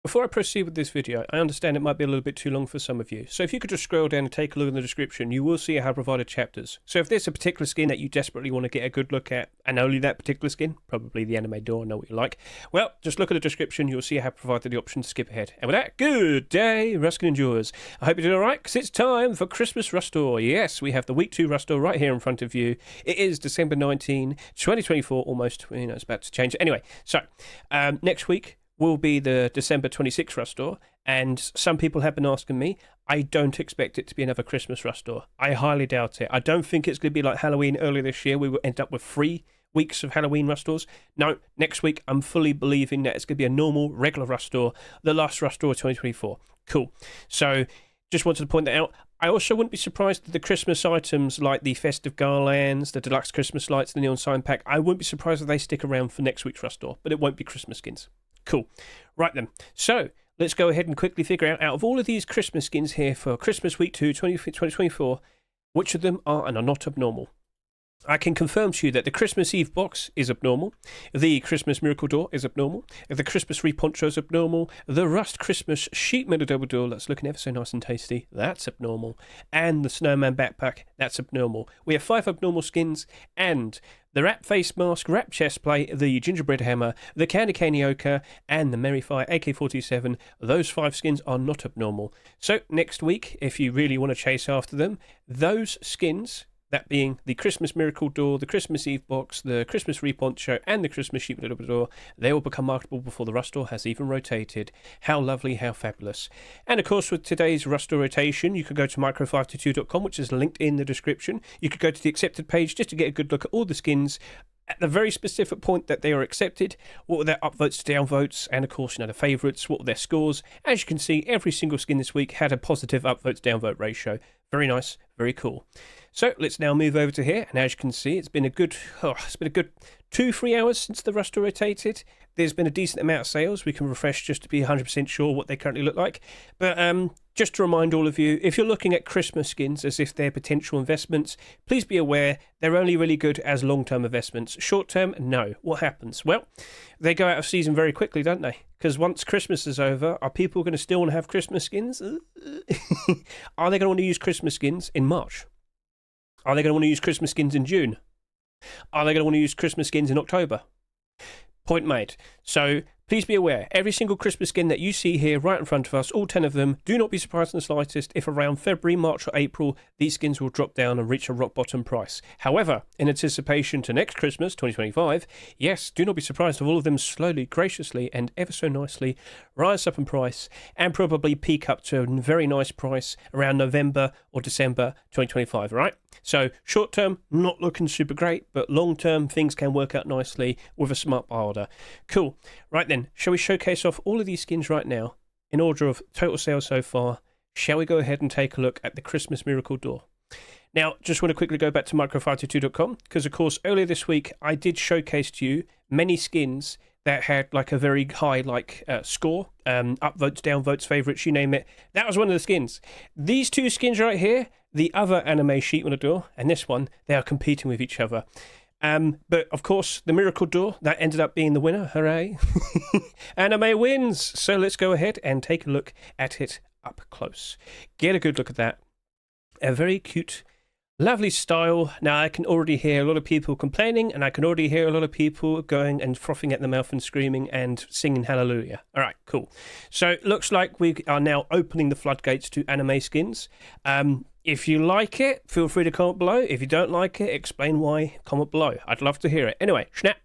before I proceed with this video, I understand it might be a little bit too long for some of you. So if you could just scroll down and take a look in the description, you will see how I provided chapters. So if there's a particular skin that you desperately want to get a good look at, and only that particular skin, probably the anime door, know what you like, well, just look at the description, you'll see how I provided the option to skip ahead. And with that, good day, Ruskin Endurers. I hope you're doing alright, because it's time for Christmas Rustore. Yes, we have the Week 2 Rustore right here in front of you. It is December 19, 2024, almost, it's about to change. Anyway, so, next week will be the December 26th Rustore, and some people have been asking me. I don't expect it to be another Christmas Rustore. I highly doubt it. I don't think it's going to be like Halloween earlier this year. We will end up with 3 weeks of Halloween Rustores. No, next week I'm fully believing that it's going to be a normal, regular Rustore, the last Rustore of 2024. Cool. So, just wanted to point that out. I also wouldn't be surprised that the Christmas items like the festive garlands, the deluxe Christmas lights, the neon sign pack, I wouldn't be surprised if they stick around for next week's Rustore, but it won't be Christmas skins. Cool. Right then. So, let's go ahead and quickly figure out of all of these Christmas skins here for Christmas Week 2 2024, which of them are and are not abnormal. I can confirm to you that the Christmas Eve box is abnormal, the Christmas Miracle Door is abnormal, the Christmas Wreath Poncho is abnormal, the Rust Christmas Sheet Metal Double Door, that's looking ever so nice and tasty, that's abnormal, and the Snowman Backpack, that's abnormal. We have 5 abnormal skins, and the Wrap Face Mask, Wrap Chest Plate, the Gingerbread Hammer, the Candy Cane EOKA, and the Merryfire AK-47, those 5 skins are not abnormal. So next week, if you really want to chase after them, those skins, that being the Christmas Miracle Door, the Christmas Eve box, the Christmas Wreath Poncho, and the Christmas Sheet Metal Door, they will become marketable before the Rustore has even rotated. How lovely, how fabulous. And of course, with today's Rustore rotation, you can go to micro522.com, which is linked in the description. You could go to the accepted page just to get a good look at all the skins at the very specific point that they are accepted, what were their upvotes to downvotes, and of course, the favourites, what were their scores. As you can see, every single skin this week had a positive upvote to downvote ratio. Very nice, very cool. So let's now move over to here, and as you can see, it's been a good 2-3 hours since the Rustore rotated. There's been a decent amount of sales. We can refresh just to be 100% sure what they currently look like. But just to remind all of you, if you're looking at Christmas skins as if they're potential investments, please be aware they're only really good as long-term investments. Short-term, no. What happens? Well, they go out of season very quickly, don't they? Because once Christmas is over, are people going to still want to have Christmas skins? Are they going to want to use Christmas skins in March? Are they going to want to use Christmas skins in June? Are they going to want to use Christmas skins in October? Point made. So please be aware, every single Christmas skin that you see here right in front of us, all 10 of them, do not be surprised in the slightest if around February, March or April, these skins will drop down and reach a rock bottom price. However, in anticipation to next Christmas, 2025, yes, do not be surprised if all of them slowly, graciously and ever so nicely rise up in price and probably peak up to a very nice price around November or December 2025, right? So short term, not looking super great, but long term, things can work out nicely with a smart buy order. Cool. Right then, shall we showcase off all of these skins right now in order of total sales so far? Shall we go ahead and take a look at the Christmas Miracle Door? Now, just want to quickly go back to micro522.com because, of course, earlier this week, I did showcase to you many skins that had like a very high score, upvotes, downvotes, favourites, you name it. That was one of the skins. These 2 skins right here, the other anime Sheet Metal Door and this one, they are competing with each other. But of course, the Miracle Door, that ended up being the winner. Hooray. Anime wins. So let's go ahead and take a look at it up close. Get a good look at that. A very cute, lovely style. Now, I can already hear a lot of people complaining, and I can already hear a lot of people going and frothing at the mouth and screaming and singing hallelujah. All right, cool. So it looks like we are now opening the floodgates to anime skins. If you like it, feel free to comment below. If you don't like it, explain why, comment below. I'd love to hear it. Anyway, snap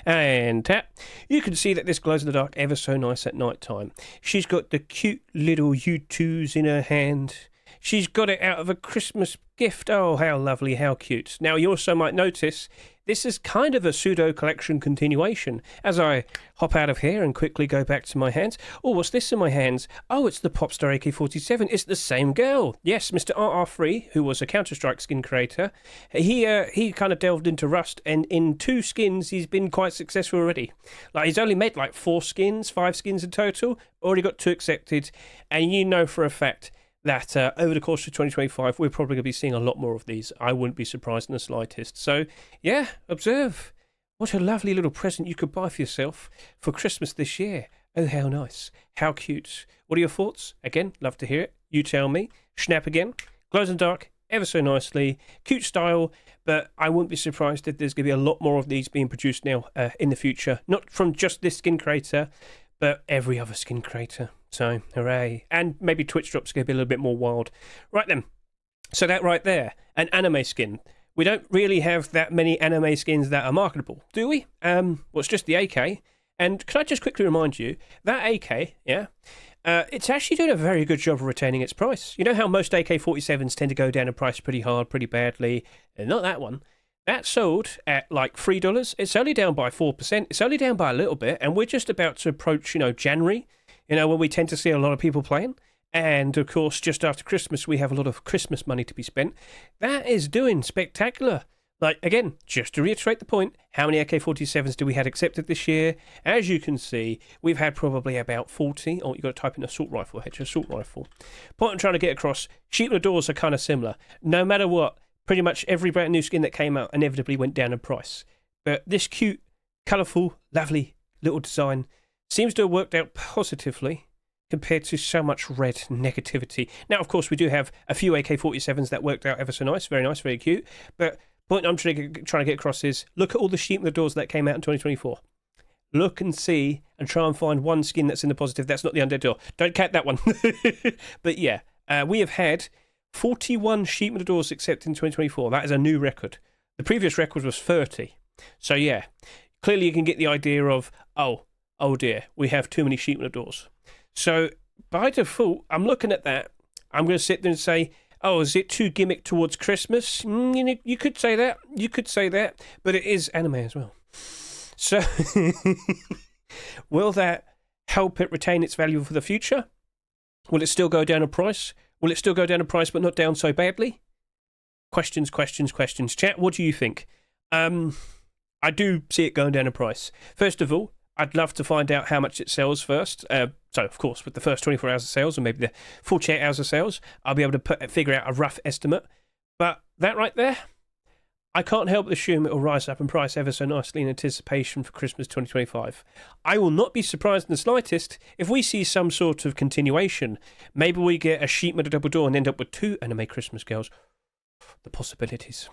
and tap. You can see that this glows in the dark ever so nice at night time. She's got the cute little U2s in her hand. She's got it out of a Christmas gift. Oh, how lovely, how cute. Now, you also might notice this is kind of a pseudo collection continuation. As I hop out of here and quickly go back to my hands. Oh, what's this in my hands? Oh, it's the Popstar AK-47. It's the same girl. Yes, Mr. RR3, who was a Counter-Strike skin creator, he kind of delved into Rust, and in 2 skins, he's been quite successful already. Like, he's only made like 4 skins, 5 skins in total, already got 2 accepted, and you know for a fact that over the course of 2025, we're probably going to be seeing a lot more of these. I wouldn't be surprised in the slightest. So, yeah, observe. What a lovely little present you could buy for yourself for Christmas this year. Oh, how nice. How cute. What are your thoughts? Again, love to hear it. You tell me. Snap again. Glows in the dark, ever so nicely. Cute style, but I wouldn't be surprised if there's going to be a lot more of these being produced now in the future. Not from just this skin creator, but every other skin creator. So, hooray. And maybe Twitch Drop's going to be a little bit more wild. Right then. So that right there, an anime skin. We don't really have that many anime skins that are marketable, do we? Well, it's just the AK. And can I just quickly remind you, that AK, yeah, it's actually doing a very good job of retaining its price. You know how most AK-47s tend to go down in price pretty hard, pretty badly? Not that one. That sold at like $3. It's only down by 4%. It's only down by a little bit, and we're just about to approach, January, when we tend to see a lot of people playing. And, of course, just after Christmas, we have a lot of Christmas money to be spent. That is doing spectacular. Like, again, just to reiterate the point, how many AK-47s do we have accepted this year? As you can see, we've had probably about 40. Oh, you've got to type in assault rifle, Hedge, assault rifle. Point I'm trying to get across, sheep and doors are kind of similar. No matter what, pretty much every brand new skin that came out inevitably went down in price. But this cute, colourful, lovely little design seems to have worked out positively compared to so much red negativity. Now, of course, we do have a few AK-47s that worked out ever so nice, very cute, but point I'm trying to get across is, look at all the sheep in the doors that came out in 2024. Look and see and try and find one skin that's in the positive. That's not the undead door. Don't count that one. But yeah, we have had 41 sheep in the doors accepted in 2024. That is a new record. The previous record was 30. So yeah, clearly you can get the idea of, oh dear, we have too many sheep in the doors. So by default, I'm looking at that. I'm going to sit there and say, oh, is it too gimmick towards Christmas? You could say that. You could say that. But it is anime as well. So, will that help it retain its value for the future? Will it still go down in price? Will it still go down in price but not down so badly? Questions. Chat, what do you think? I do see it going down in price. First of all, I'd love to find out how much it sells first. So, of course, with the first 24 hours of sales, or maybe the 48 hours of sales, I'll be able to figure out a rough estimate. But that right there, I can't help but assume it will rise up in price ever so nicely in anticipation for Christmas 2025. I will not be surprised in the slightest if we see some sort of continuation. Maybe we get a sheep with a double door and end up with 2 anime Christmas girls. The possibilities.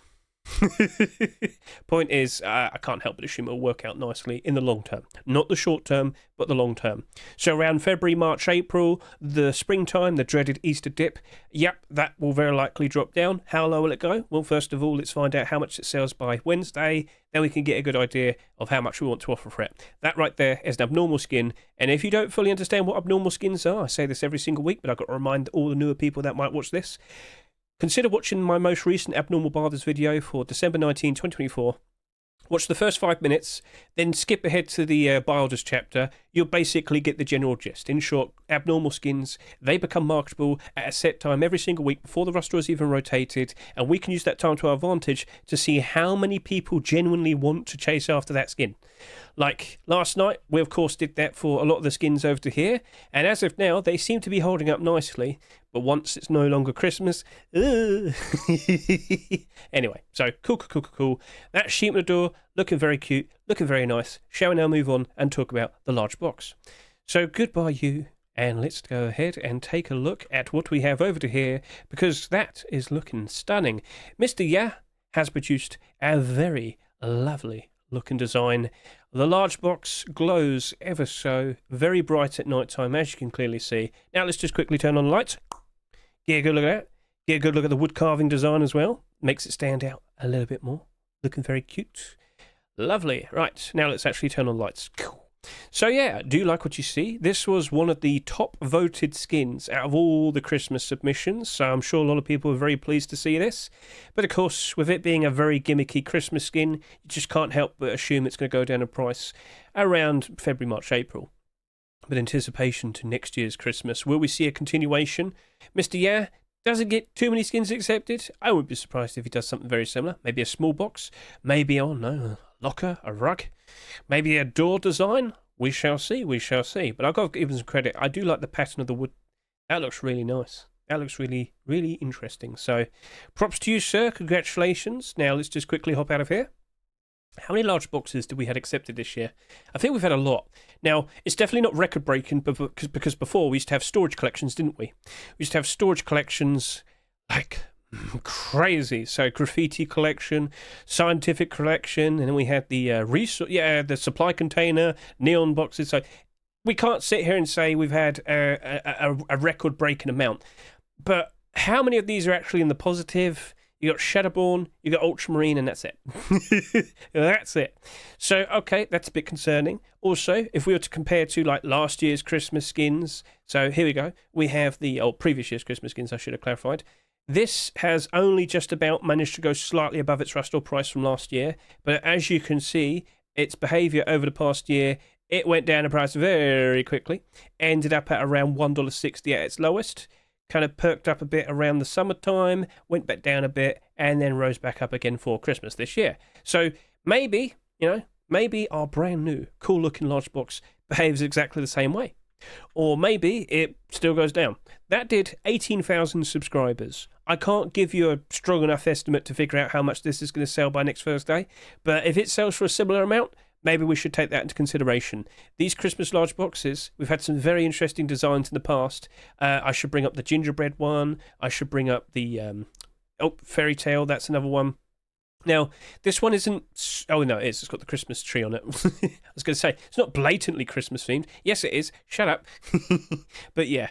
Point is, I can't help but assume it'll work out nicely in the long term. Not the short term, but the long term. So around February, March, April, the springtime, the dreaded Easter dip, yep, that will very likely drop down. How low will it go? Well, first of all, let's find out how much it sells by Wednesday. Then we can get a good idea of how much we want to offer for it. That right there is an abnormal skin. And if you don't fully understand what abnormal skins are, I say this every single week, but I've got to remind all the newer people that might watch this. Consider watching my most recent Abnormal Barbers video for December 19, 2024. Watch the first 5 minutes, then skip ahead to the Bilders chapter. You'll basically get the general gist. In short, abnormal skins, they become marketable at a set time every single week before the roster is even rotated, and we can use that time to our advantage to see how many people genuinely want to chase after that skin. Like last night, we of course did that for a lot of the skins over to here, and as of now, they seem to be holding up nicely, but once it's no longer Christmas, anyway, so cool. That sheep in the door, looking very cute, looking very nice. Shall we now move on and talk about the large box? So goodbye you, and let's go ahead and take a look at what we have over to here, because that is looking stunning. Mr. Ya has produced a very lovely looking design. The large box glows ever so very bright at night time, as you can clearly see. Now let's just quickly turn on the lights. Get a good look at that. Get a good look at the wood carving design as well. Makes it stand out a little bit more. Looking very cute. Lovely. Right, now let's actually turn on lights. So yeah, do you like what you see? This was one of the top voted skins out of all the Christmas submissions, so I'm sure a lot of people are very pleased to see this. But of course, with it being a very gimmicky Christmas skin, you just can't help but assume it's going to go down in price around February, March, April. But anticipation to next year's Christmas, will we see a continuation? Mr. Ya doesn't get too many skins accepted. I wouldn't be surprised if he does something very similar. Maybe a small box, maybe, oh no, a locker, a rug, maybe a door design. We shall see. But I've got to give him some credit. I do like the pattern of the wood. That looks really nice. That looks really interesting. So props to you, sir. Congratulations. Now let's just quickly hop out of here. How many large boxes did we had accepted this year? I think we've had a lot. Now, it's definitely not record-breaking because before we used to have storage collections, didn't we? We used to have storage collections like crazy. So graffiti collection, scientific collection, and then we had the the supply container, neon boxes. So we can't sit here and say we've had a record-breaking amount. But how many of these are actually in the positive? You got Shadowborn, you got Ultramarine, and that's it. That's it. So, okay, that's a bit concerning. Also, if we were to compare to like last year's Christmas skins, so here we go. We have the previous year's Christmas skins, I should have clarified. This has only just about managed to go slightly above its rust price from last year. But as you can see, its behavior over the past year, it went down in price very quickly. Ended up at around $1.60 at its lowest. Kind of perked up a bit around the summertime, went back down a bit, and then rose back up again for Christmas this year. So maybe, maybe our brand new, cool looking large box behaves exactly the same way. Or maybe it still goes down. That did 18,000 subscribers. I can't give you a strong enough estimate to figure out how much this is going to sell by next Thursday, but if it sells for a similar amount, maybe we should take that into consideration. These Christmas large boxes, we've had some very interesting designs in the past. I should bring up the gingerbread one. I should bring up the fairy tale. That's another one. Now, this one isn't... Oh, no, it is. It's got the Christmas tree on it. I was going to say, it's not blatantly Christmas themed. Yes, it is. Shut up. But yeah,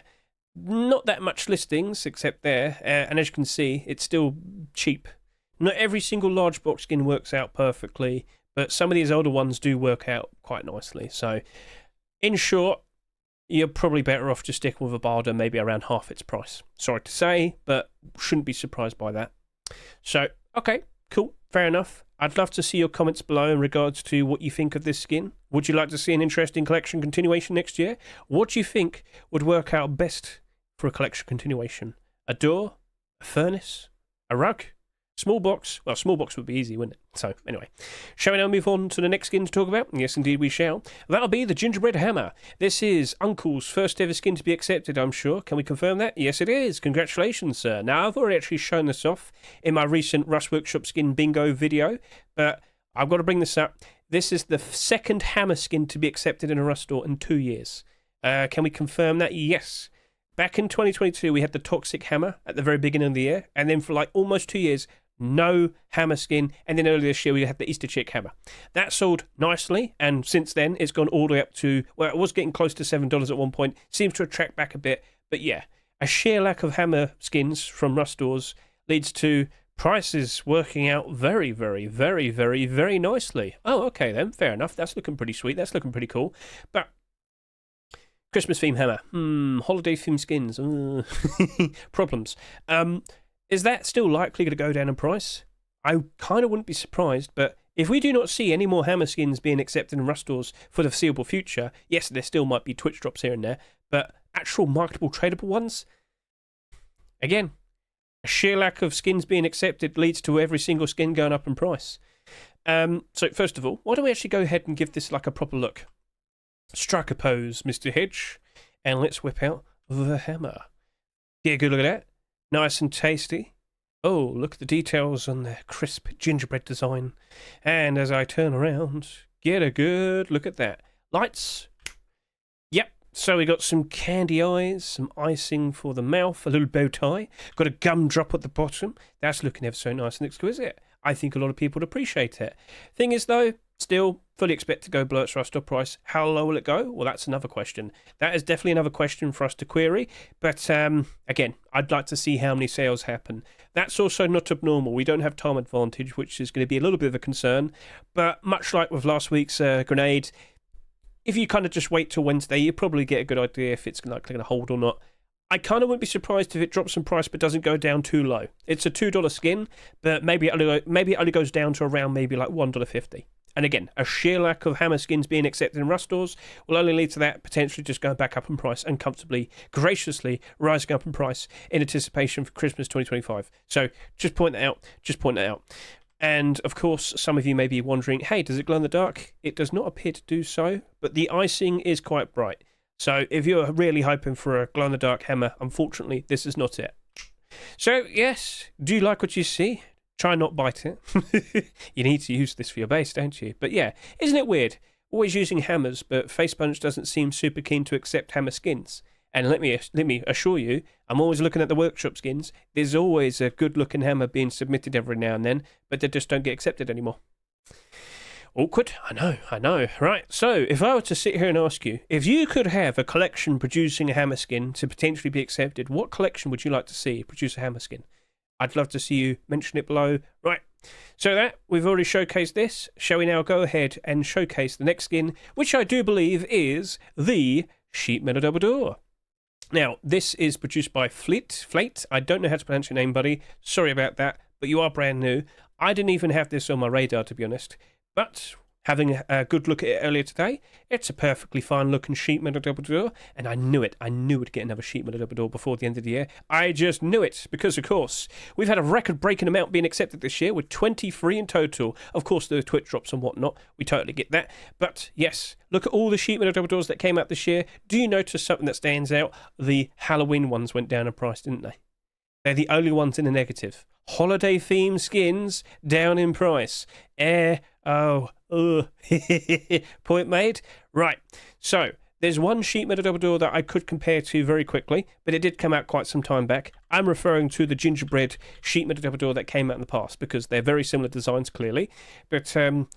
not that much listings except there. And as you can see, it's still cheap. Not every single large box skin works out perfectly, but some of these older ones do work out quite nicely. So, in short, you're probably better off just sticking with a Barda, maybe around half its price. Sorry to say, but shouldn't be surprised by that. So, okay, cool, fair enough. I'd love to see your comments below in regards to what you think of this skin. Would you like to see an interesting collection continuation next year? What do you think would work out best for a collection continuation? A door? A furnace? A rug? Small box? Well, small box would be easy, wouldn't it? So, anyway. Shall we now move on to the next skin to talk about? Yes, indeed we shall. That'll be the Gingerbread Hammer. This is Uncle's first ever skin to be accepted, I'm sure. Can we confirm that? Yes, it is. Congratulations, sir. Now, I've already actually shown this off in my recent Rust Workshop skin bingo video, but I've got to bring this up. This is the second hammer skin to be accepted in a Rust store in 2 years. Can we confirm that? Yes. Back in 2022, we had the Toxic Hammer at the very beginning of the year, and then for like almost 2 years, no hammer skin, and then earlier this year we had the Easter Chick hammer. That sold nicely, and since then it's gone all the way up to, well, it was getting close to $7 at one point, seems to have tracked back a bit, but yeah, a sheer lack of hammer skins from Rust stores leads to prices working out very, very, very, very, very nicely. Oh, okay then, fair enough, that's looking pretty sweet, that's looking pretty cool, but Christmas theme hammer, holiday theme skins, problems. Is that still likely to go down in price? I kind of wouldn't be surprised, but if we do not see any more hammer skins being accepted in Rust stores for the foreseeable future, yes, there still might be Twitch drops here and there, but actual marketable, tradable ones? Again, a sheer lack of skins being accepted leads to every single skin going up in price. So first of all, why don't we actually go ahead and give this like a proper look? Strike a pose, Mr. Hedge, and let's whip out the hammer. Get a good look at that. Nice and tasty. Oh, look at the details on the crisp gingerbread design. And as I turn around, get a good look at that. Lights. Yep. So we got some candy eyes, some icing for the mouth, a little bow tie. Got a gumdrop at the bottom. That's looking ever so nice and exquisite. I think a lot of people would appreciate it. Thing is, though, still fully expect to go below its Rust price. How low will it go? Well, that's another question. That is definitely another question for us to query. But again, I'd like to see how many sales happen. That's also not abnormal. We don't have time advantage, which is going to be a little bit of a concern. But much like with last week's grenade, if you kind of just wait till Wednesday, you probably get a good idea if it's going to hold or not. I kind of wouldn't be surprised if it drops in price but doesn't go down too low. It's a $2 skin, but maybe it only goes down to around maybe like $1.50. And again, a sheer lack of hammer skins being accepted in Rust stores will only lead to that potentially just going back up in price and comfortably, graciously rising up in price in anticipation for Christmas 2025. So just point that out. And of course, some of you may be wondering, hey, does it glow in the dark? It does not appear to do so, but the icing is quite bright. So if you're really hoping for a glow-in-the-dark hammer, unfortunately, this is not it. So, yes, do you like what you see? Try not bite it. You need to use this for your base, don't you? But yeah, isn't it weird? Always using hammers, but Face Punch doesn't seem super keen to accept hammer skins. And let me assure you, I'm always looking at the workshop skins. There's always a good-looking hammer being submitted every now and then, but they just don't get accepted anymore. Awkward? I know. Right, so if I were to sit here and ask you, if you could have a collection producing a hammer skin to potentially be accepted, what collection would you like to see produce a hammer skin? I'd love to see you mention it below. Right, so that, we've already showcased this. Shall we now go ahead and showcase the next skin, which I do believe is the Sheet Metal Double Door. Now, this is produced by Flate. I don't know how to pronounce your name, buddy. Sorry about that, but you are brand new. I didn't even have this on my radar, to be honest. But having a good look at it earlier today, it's a perfectly fine looking Sheet Metal Double Door, and I knew it. I knew we'd get another Sheet Metal Double Door before the end of the year. I just knew it, because of course, we've had a record-breaking amount being accepted this year, with 23 in total. Of course, the Twitch drops and whatnot, we totally get that. But yes, look at all the Sheet Metal Double Doors that came out this year. Do you notice something that stands out? The Halloween ones went down in price, didn't they? They're the only ones in the negative. Holiday themed skins down in price. Point made. Right, so there's one Sheet Metal Double Door that I could compare to very quickly, but it did come out quite some time back. I'm referring to the Gingerbread Sheet Metal Double Door that came out in the past, because they're very similar designs, clearly. But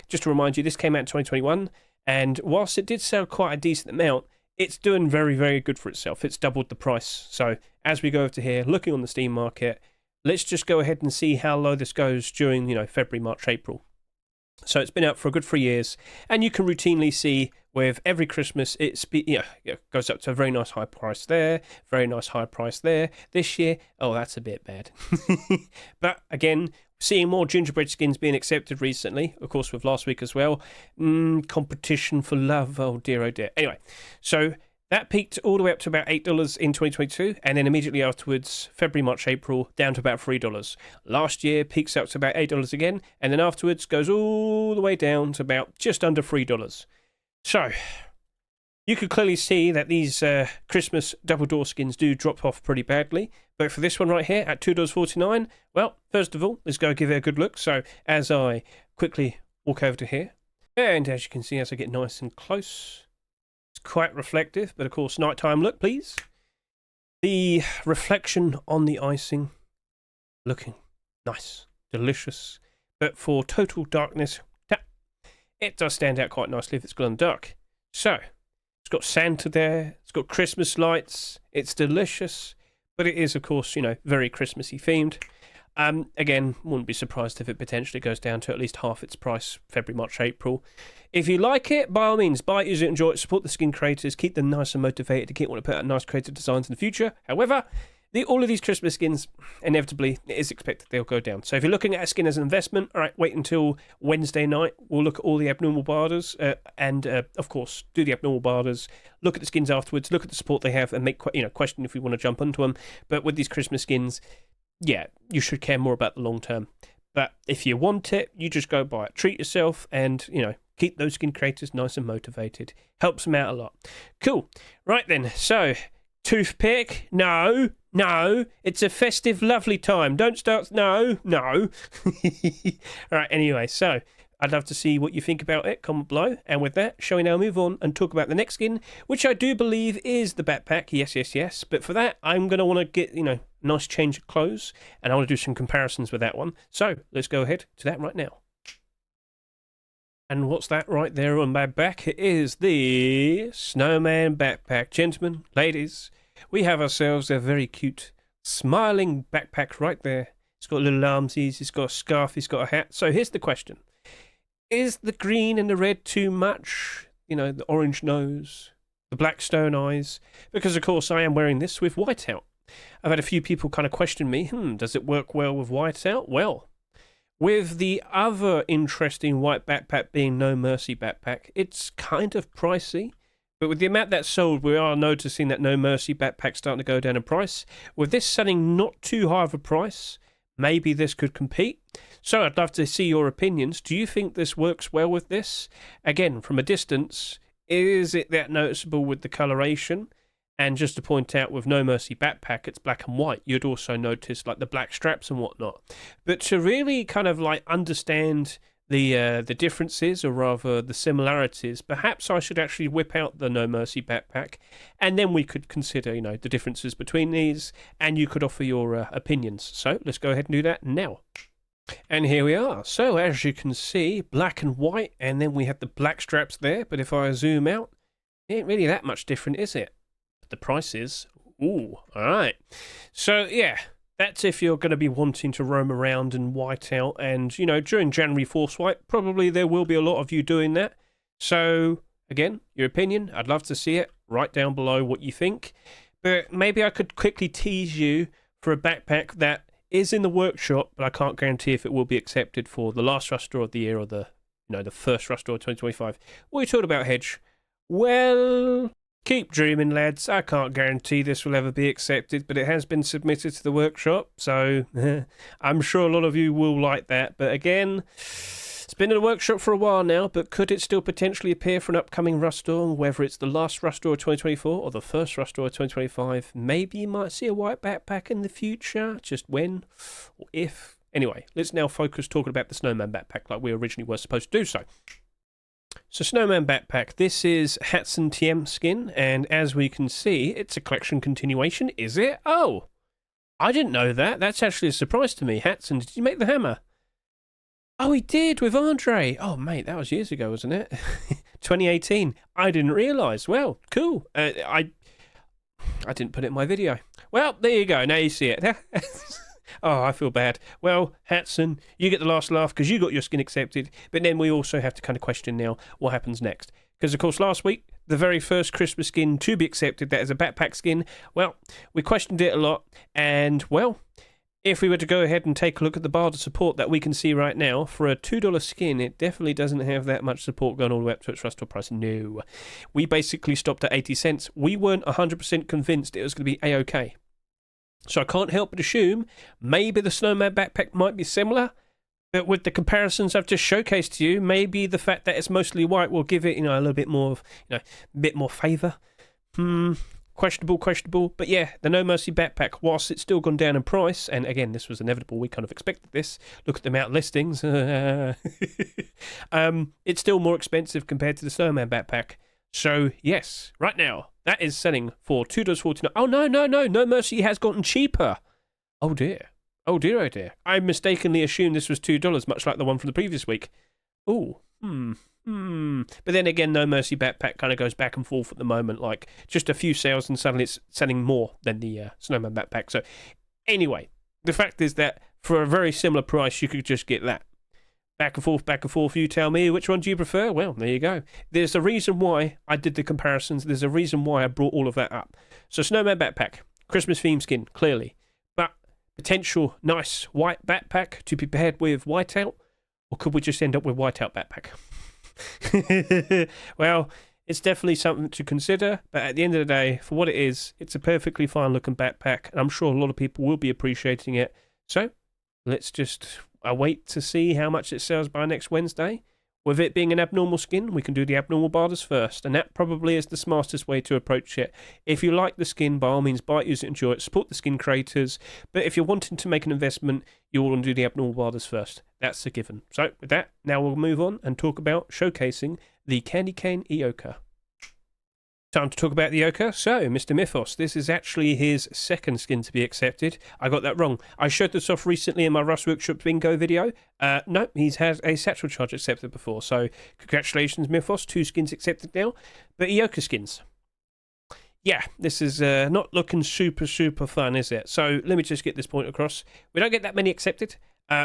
just to remind you, this came out in 2021, and whilst it did sell quite a decent amount, it's doing very, very good for itself. It's doubled the price. So as we go over to here, looking on the Steam market, let's just go ahead and see how low this goes during, February, March, April. So it's been out for a good 3 years, and you can routinely see with every Christmas it goes up to a very nice high price there, very nice high price there. This year, oh, that's a bit bad. But again, seeing more gingerbread skins being accepted recently, of course with last week as well. Competition for love, oh dear, oh dear. Anyway, so that peaked all the way up to about $8 in 2022, and then immediately afterwards, February, March, April, down to about $3. Last year, peaks up to about $8 again, and then afterwards goes all the way down to about just under $3. So, you could clearly see that these Christmas double door skins do drop off pretty badly, but for this one right here, at $2.49, well, first of all, let's go give it a good look. So, as I quickly walk over to here, and as you can see, as I get nice and close, quite reflective, but of course nighttime look, please. The reflection on the icing looking nice, delicious, but for total darkness, it does stand out quite nicely if it's glow in the dark. So it's got Santa there, it's got Christmas lights, it's delicious, but it is of course very Christmassy themed. Again, wouldn't be surprised if it potentially goes down to at least half its price February, March, April. If you like it, by all means, buy it, use it, enjoy it, support the skin creators, keep them nice and motivated to keep wanting to put out nice creative designs in the future. However, all of these Christmas skins, inevitably, it is expected they'll go down. So if you're looking at a skin as an investment, all right, wait until Wednesday night. We'll look at all the abnormal barders and, of course, do the abnormal barders, look at the skins afterwards, look at the support they have, and make question if we want to jump onto them. But with these Christmas skins, yeah, you should care more about the long term. But if you want it, you just go buy it. Treat yourself and, keep those skin creators nice and motivated. Helps them out a lot. Cool. Right then, so, toothpick? No. It's a festive, lovely time. Don't start. No. Alright, anyway, so, I'd love to see what you think about it. Comment below. And with that, shall we now move on and talk about the next skin, which I do believe is the backpack. Yes. But for that, I'm going to want to get, nice change of clothes, and I want to do some comparisons with that one. So, let's go ahead to that right now. And what's that right there on my back? It is the Snowman Backpack. Gentlemen, ladies, we have ourselves a very cute, smiling backpack right there. It's got little armsies, it's got a scarf, it's got a hat. So here's the question. Is the green and the red too much? The orange nose, the black stone eyes? Because, of course, I am wearing this with whiteout. I've had a few people kind of question me, does it work well with whiteout? Well, with the other interesting white backpack being No Mercy backpack, it's kind of pricey. But with the amount that's sold, we are noticing that No Mercy backpack's starting to go down in price. With this selling not too high of a price, maybe this could compete. So I'd love to see your opinions. Do you think this works well with this? Again, from a distance, is it that noticeable with the coloration? And just to point out, with No Mercy Backpack, it's black and white. You'd also notice like the black straps and whatnot. But to really kind of like understand the differences, or rather the similarities, perhaps I should actually whip out the No Mercy Backpack, and then we could consider, the differences between these, and you could offer your opinions. So let's go ahead and do that now. And here we are. So as you can see, black and white, and then we have the black straps there. But if I zoom out, it ain't really that much different, is it? But the price is, ooh, all right. So yeah, that's if you're going to be wanting to roam around and white out. And, during January Force White, probably there will be a lot of you doing that. So, again, your opinion, I'd love to see it. Write down below what you think. But maybe I could quickly tease you for a backpack that is in the workshop, but I can't guarantee if it will be accepted for the last Rush Draw of the year or the first Rush Draw of 2025. What are you talking about, Hedge? Well, keep dreaming, lads. I can't guarantee this will ever be accepted, but it has been submitted to the workshop, so I'm sure a lot of you will like that. But again, it's been in the workshop for a while now, but could it still potentially appear for an upcoming Rush Draw, whether it's the last Rush Draw of 2024 or the first Rush Draw of 2025? Maybe you might see a white backpack in the future, just when or if. Anyway, let's now focus talking about the Snowman Backpack like we originally were supposed to do so. So Snowman Backpack, this is Hatson TM skin, and as we can see, it's a collection continuation, is it? Oh, I didn't know that. That's actually a surprise to me. Hatson, did you make the hammer? Oh, he did, with Andre. Oh, mate, that was years ago, wasn't it? 2018. I didn't realise. Well, cool. I didn't put it in my video. Well, there you go. Now you see it. Oh, I feel bad. Well, Hatson, you get the last laugh because you got your skin accepted. But then we also have to kind of question now what happens next. Because, of course, last week, the very first Christmas skin to be accepted, that is a backpack skin, well, we questioned it a lot. And, well, if we were to go ahead and take a look at the bar of support that we can see right now, for a $2 skin, it definitely doesn't have that much support going all the way up to its Rush Draw price. No. We basically stopped at 80 cents. We weren't 100% convinced it was going to be EOKA. So I can't help but assume maybe the Snowman Backpack might be similar, but with the comparisons I've just showcased to you, maybe the fact that it's mostly white will give it, a little bit more of, a bit more favour. Questionable. But yeah, the No Mercy Backpack, whilst it's still gone down in price, and again, this was inevitable, we kind of expected this, look at the amount of listings, it's still more expensive compared to the Snowman Backpack. So yes, right now, that is selling for $2.49. Oh no, No Mercy has gotten cheaper. Oh dear. I mistakenly assumed this was $2, much like the one from the previous week. Ooh, But then again, No Mercy Backpack kind of goes back and forth at the moment, like just a few sales and suddenly it's selling more than the Snowman Backpack. So anyway, the fact is that for a very similar price, you could just get that. Back and forth, you tell me, which one do you prefer? Well, there you go. There's a reason why I did the comparisons. There's a reason why I brought all of that up. So Snowman Backpack, Christmas theme skin, clearly. But potential nice white backpack to be paired with whiteout, or could we just end up with whiteout backpack? Well, it's definitely something to consider, but at the end of the day, for what it is, it's a perfectly fine looking backpack, and I'm sure a lot of people will be appreciating it. So let's just await to see how much it sells by next Wednesday. With it being an abnormal skin, we can do the abnormal barders first, and that probably is the smartest way to approach it. If you like the skin, by all means, buy it, use it, enjoy it, support the skin creators, but if you're wanting to make an investment, you want to do the abnormal barders first. That's a given. So, with that, now we'll move on and talk about showcasing the Candy Cane EOKA. Time to talk about the EOKA. So, Mr. Mythos, this is actually his second skin to be accepted. I got that wrong. I showed this off recently in my Rust Workshop Bingo video. No, he's had a satchel charge accepted before. So, congratulations, Mythos. 2 skins accepted now. But EOKA skins. Yeah, this is not looking super fun, is it? So, let me just get this point across. We don't get that many accepted.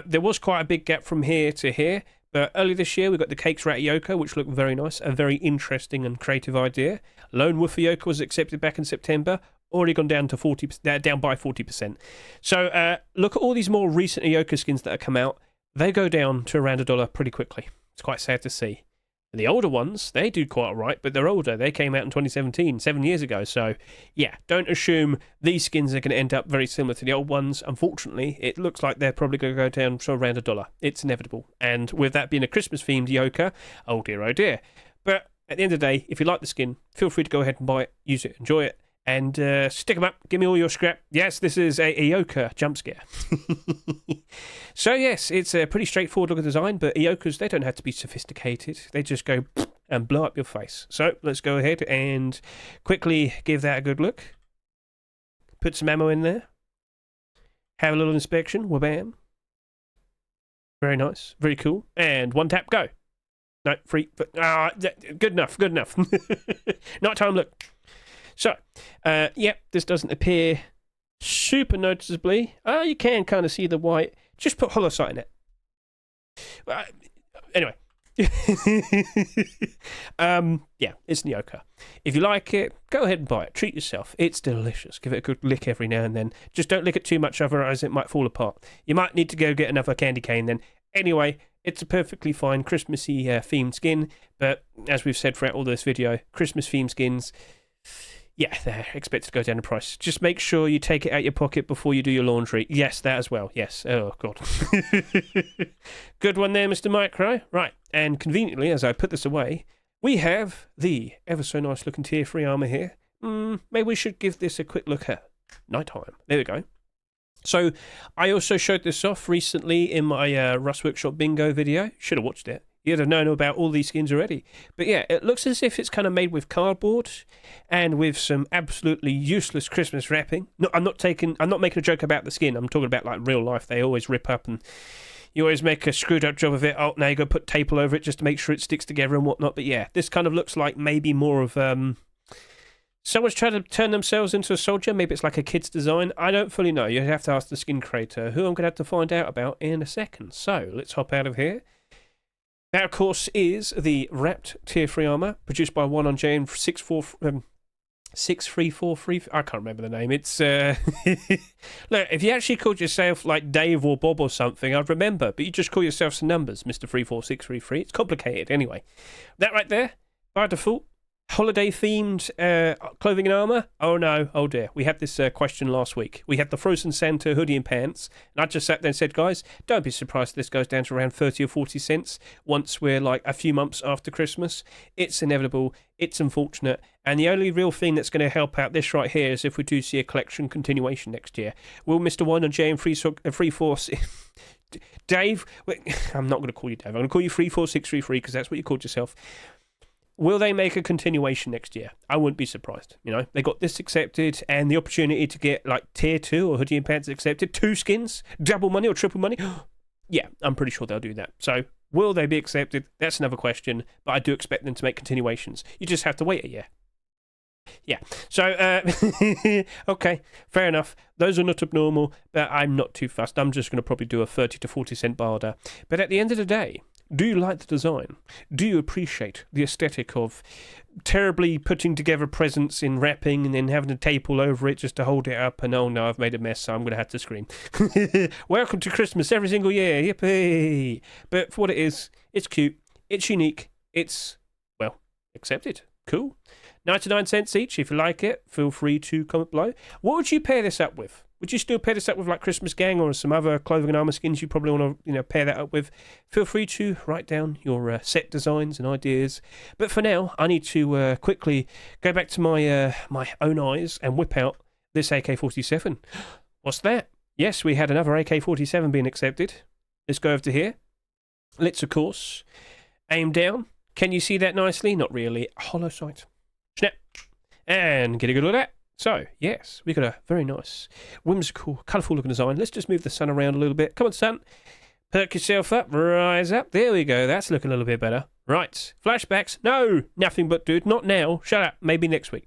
There was quite a big gap from here to here. But earlier this year, we got the Cakes Rat EOKA, which looked very nice. A very interesting and creative idea. Lone Wolf EOKA was accepted back in September. Already gone down to 40%, down by 40%. So look at all these more recent EOKA skins that have come out. They go down to around $1 pretty quickly. It's quite sad to see. The older ones, they do quite all right, but they're older. They came out in 2017, 7 years ago. So, yeah, don't assume these skins are going to end up very similar to the old ones. Unfortunately, it looks like they're probably going to go down to around $1. It's inevitable. And with that being a Christmas-themed EOKA, oh dear. But at the end of the day, if you like the skin, feel free to go ahead and buy it, use it, enjoy it. And stick them up. Give me all your scrap. Yes, this is a EOKA jump scare. So, yes, it's a pretty straightforward looking design, but EOKAs, they don't have to be sophisticated. They just go and blow up your face. So, let's go ahead and quickly give that a good look. Put some ammo in there. Have a little inspection. Wabam. Very nice. Very cool. And one tap, go. No, free. Good enough. Good enough. Night time, look. So, yep, this doesn't appear super noticeably. You can kind of see the white. Just put hollow sight in it. Anyway. Yeah, it's EOKA. If you like it, go ahead and buy it. Treat yourself. It's delicious. Give it a good lick every now and then. Just don't lick it too much, otherwise it might fall apart. You might need to go get another candy cane then. Anyway, it's a perfectly fine Christmassy themed skin, but as we've said throughout all this video, Christmas themed skins, yeah, they're expected to go down in price. Just make sure you take it out your pocket before you do your laundry. Yes, that as well. Yes. Oh, God. Good one there, Mr. Micro. Right, and conveniently, as I put this away, we have the ever so nice looking tier 3 armor here. Maybe we should give this a quick look at nighttime. There we go. So, I also showed this off recently in my Rust Workshop Bingo video. Should have watched it. You'd have known about all these skins already. But yeah, it looks as if it's kind of made with cardboard and with some absolutely useless Christmas wrapping. No, I'm not making a joke about the skin. I'm talking about like real life. They always rip up and you always make a screwed up job of it. Oh, now you got to put tape all over it just to make sure it sticks together and whatnot. But yeah, this kind of looks like maybe more of someone's trying to turn themselves into a soldier. Maybe it's like a kid's design. I don't fully know. You have to ask the skin creator, who I'm going to have to find out about in a second. So let's hop out of here. That, of course, is the wrapped tier 3 armor produced by 1on-J6343. I can't remember the name. It's look, if you actually called yourself like Dave or Bob or something, I'd remember. But you just call yourself some numbers, Mr. 34633. It's complicated anyway. That right there, by default, holiday themed clothing and armor. Oh no, oh dear. We had this question last week. We had the Frozen Santa hoodie and pants, and I just sat there and said, guys, don't be surprised if this goes down to around 30 or 40 cents once we're like a few months after Christmas. It's inevitable, it's unfortunate, and the only real thing that's going to help out this right here is if we do see a collection continuation next year. Will Mr. 1on-J and 346 Dave, I'm not going to call you Dave, I'm going to call you 34633 because that's what you called yourself. Will they make a continuation next year? I wouldn't be surprised. You know, they got this accepted and the opportunity to get like tier 2 or hoodie and pants accepted. 2 skins, double money or triple money. Yeah, I'm pretty sure they'll do that. So will they be accepted? That's another question, but I do expect them to make continuations. You just have to wait a year. Yeah, so, okay, fair enough. Those are not abnormal, but I'm not too fussed. I'm just going to probably do a 30 to 40 cent barter. But at the end of the day, do you like the design? Do you appreciate the aesthetic of terribly putting together presents in wrapping and then having to tape all over it just to hold it up and oh no, I've made a mess, so I'm going to have to scream. Welcome to Christmas every single year, yippee! But for what it is, it's cute, it's unique, it's, well, accepted. Cool. 99 cents each. If you like it, feel free to comment below. What would you pair this up with? Would you still pair this up with like Christmas Gang or some other clothing and armor skins you probably want to, pair that up with? Feel free to write down your set designs and ideas. But for now, I need to quickly go back to my my own eyes and whip out this AK-47. What's that? Yes, we had another AK-47 being accepted. Let's go over to here. Let's, of course, aim down. Can you see that nicely? Not really. Hollow sight. Snap. And get a good look at that. So, yes, we got a very nice, whimsical, colourful looking design. Let's just move the sun around a little bit. Come on, sun. Perk yourself up. Rise up. There we go. That's looking a little bit better. Right. Flashbacks. No. Nothing but, dude. Not now. Shut up. Maybe next week.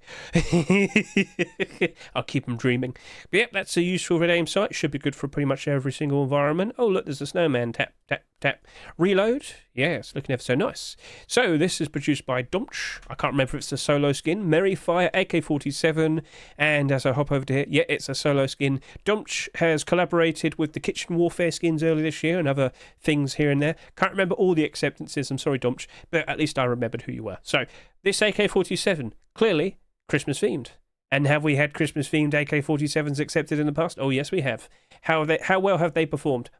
I'll keep them dreaming. But yep, that's a useful red aim sight. Should be good for pretty much every single environment. Oh, look, there's a snowman. Tap, tap, tap. Reload. Yes, looking ever so nice. So, this is produced by Domch. I can't remember if it's a solo skin. Merry Fire AK-47. And as I hop over to here, yeah, it's a solo skin. Domch has collaborated with the Kitchen Warfare skins earlier this year and other things here and there. Can't remember all the acceptances. I'm sorry, Domch. But at least I remembered who you were. So, this AK-47, clearly Christmas themed. And have we had Christmas themed AK-47s accepted in the past? Oh, yes, we have. How well have they performed?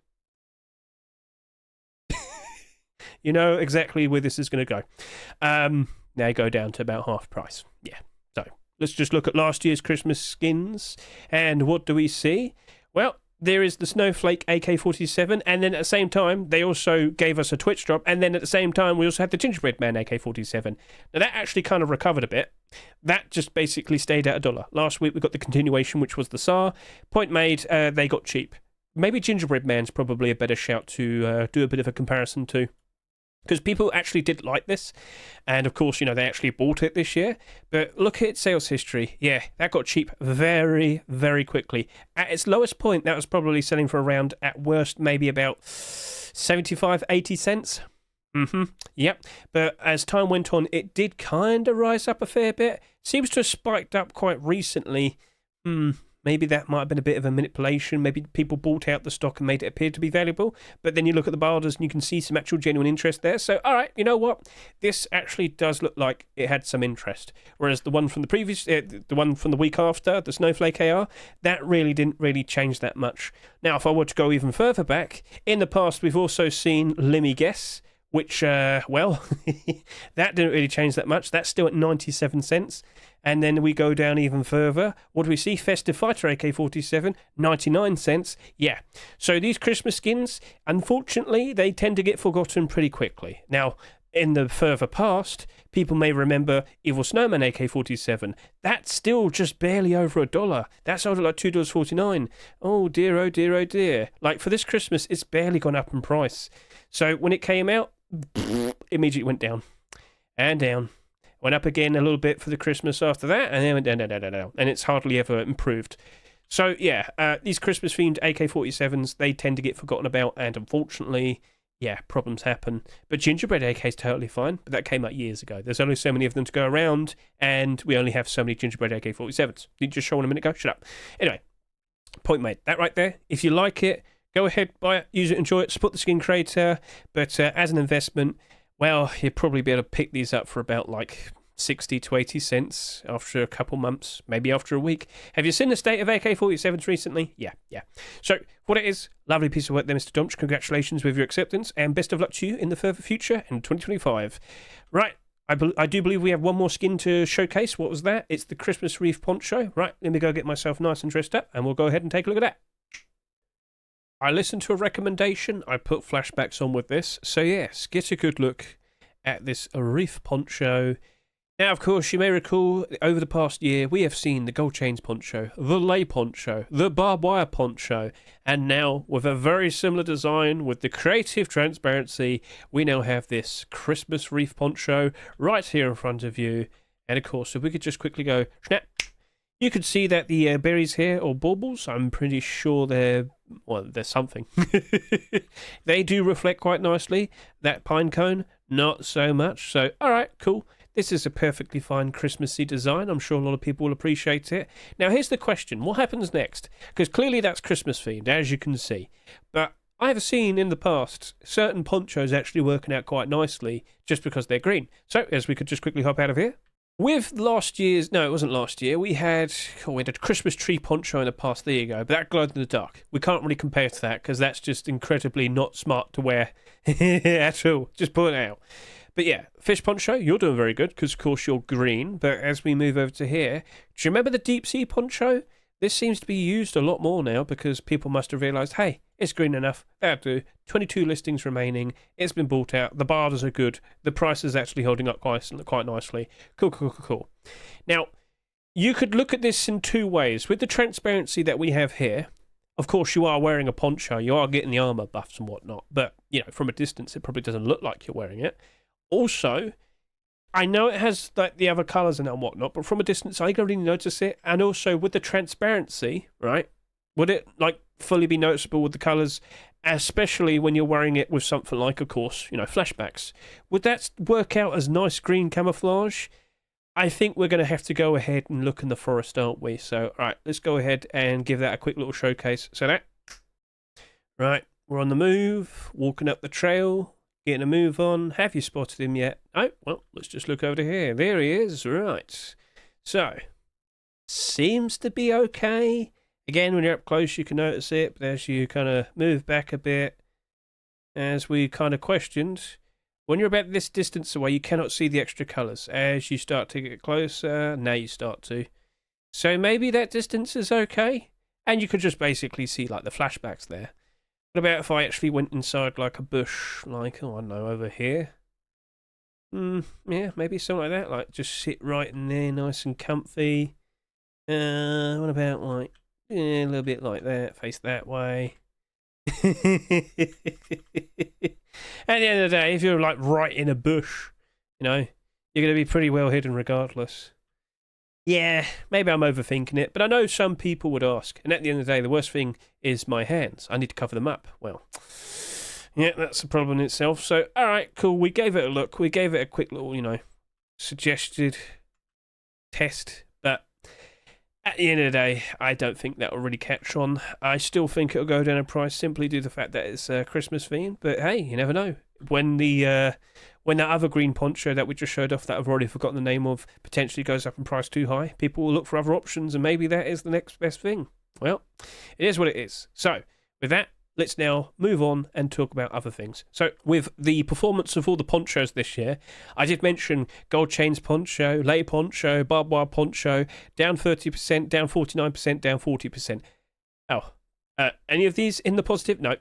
You know exactly where this is going to go. Now go down to about half price. Yeah. So, let's just look at last year's Christmas skins. And what do we see? Well, there is the Snowflake AK-47, and then at the same time, they also gave us a Twitch drop, and then at the same time, we also had the Gingerbread Man AK-47. Now, that actually kind of recovered a bit. That just basically stayed at $1. Last week, we got the continuation, which was the SAR. Point made, they got cheap. Maybe Gingerbread Man's probably a better shout to do a bit of a comparison to. Because people actually did like this, and of course, they actually bought it this year. But look at its sales history. Yeah, that got cheap very, very quickly. At its lowest point, that was probably selling for around, at worst, maybe about 75, 80 cents. Yep. But as time went on, it did kind of rise up a fair bit. Seems to have spiked up quite recently. Maybe that might have been a bit of a manipulation. Maybe people bought out the stock and made it appear to be valuable. But then you look at the bars and you can see some actual genuine interest there. So, all right, you know what? This actually does look like it had some interest. Whereas the one from the previous, the one from the week after, the Snowflake AR, that really didn't really change that much. Now, if I were to go even further back, in the past we've also seen Lemmy Guess, which, well, that didn't really change that much. That's still at 97 cents. And then we go down even further. What do we see? Festive Fighter AK-47, 99 cents. Yeah. So these Christmas skins, unfortunately, they tend to get forgotten pretty quickly. Now, in the further past, people may remember Evil Snowman AK-47. That's still just barely over $1. That sold at like $2.49. Oh dear, oh dear, oh dear. Like for this Christmas, it's barely gone up in price. So when it came out, immediately went down and down. Went up again a little bit for the Christmas after that, and then went down, and it's hardly ever improved. So, yeah, these Christmas-themed AK-47s, they tend to get forgotten about, and unfortunately, yeah, problems happen. But Gingerbread AK is totally fine, but that came out years ago. There's only so many of them to go around, and we only have so many Gingerbread AK-47s. Did you just show one a minute ago? Shut up. Anyway, point made. That right there, if you like it, go ahead, buy it, use it, enjoy it, support the skin creator, but as an investment, well, you'd probably be able to pick these up for about like 60 to 80 cents after a couple months, maybe after a week. Have you seen the state of AK-47s recently? Yeah. So, what it is, lovely piece of work there, Mr. Domch. Congratulations with your acceptance, and best of luck to you in the further future in 2025. Right, I do believe we have one more skin to showcase. What was that? It's the Christmas Wreath Poncho. Right, let me go get myself nice and dressed up, and we'll go ahead and take a look at that. I listened to a recommendation, I put flashbacks on with this, so yes, get a good look at this Wreath Poncho. Now, of course, you may recall, over the past year, we have seen the Gold Chains Poncho, the Lay Poncho, the Barbed Wire Poncho, and now, with a very similar design, with the creative transparency, we now have this Christmas Wreath Poncho right here in front of you. And of course, if we could just quickly go, snap, you could see that the berries here, or baubles, I'm pretty sure they're something. They do reflect quite nicely. That pine cone, not so much. So, all right, cool. This is a perfectly fine Christmassy design. I'm sure a lot of people will appreciate it. Now, here's the question. What happens next? Because clearly that's Christmas themed, as you can see. But I've seen in the past certain ponchos actually working out quite nicely just because they're green. So, as we could just quickly hop out of here. With last year's, no, it wasn't last year, we had a Christmas tree poncho in the past, there you go, but that glowed in the dark. We can't really compare to that, because that's just incredibly not smart to wear at all, just put it out. But yeah, fish poncho, you're doing very good, because of course you're green, but as we move over to here, do you remember the deep sea poncho? This seems to be used a lot more now, because people must have realised, hey, it's green enough, that'll do, 22 listings remaining, it's been bought out, the bars are good, the price is actually holding up quite nicely. Cool. Now, you could look at this in two ways. With the transparency that we have here, of course you are wearing a poncho, you are getting the armour buffs and whatnot, but, from a distance it probably doesn't look like you're wearing it. Also, I know it has like the other colours and whatnot, but from a distance I don't really notice it, and also with the transparency, right, would it like fully be noticeable with the colours, especially when you're wearing it with something like, of course, flashbacks? Would that work out as nice green camouflage? I think we're going to have to go ahead and look in the forest, aren't we? So, all right, let's go ahead and give that a quick little showcase. So that, right, we're on the move, walking up the trail, getting a move on. Have you spotted him yet? Oh, well, let's just look over here. There he is, right. So, seems to be okay. Again, when you're up close, you can notice it, but as you kind of move back a bit, as we kind of questioned, When you're about this distance away, you cannot see the extra colours. As you start to get closer, now you start to. So maybe that distance is okay. And you could just basically see like the flashbacks there. What about if I actually went inside like a bush, like, oh, I don't know, over here? Yeah, maybe something like that. Like, just sit right in there, nice and comfy. What about like, a little bit like that, face that way. At the end of the day, if you're like right in a bush, you know, you're going to be pretty well hidden regardless. Yeah, maybe I'm overthinking it, but I know some people would ask. And at the end of the day, the worst thing is my hands. I need to cover them up. Well, yeah, that's a problem in itself. So, all right, cool. We gave it a look. We gave it a quick little, you know, suggested test. But at the end of the day, I don't think that will really catch on. I still think it'll go down in price simply due to the fact that it's a Christmas theme. But hey, you never know. When that other green poncho that we just showed off that I've already forgotten the name of potentially goes up in price too high, people will look for other options, and maybe that is the next best thing. Well, it is what it is. So, with that, let's now move on and talk about other things. So, with the performance of all the ponchos this year, I did mention Gold Chains Poncho, Lay Poncho, Barbed Wire Poncho, down 30%, down 49%, down 40%. Oh, any of these in the positive? No.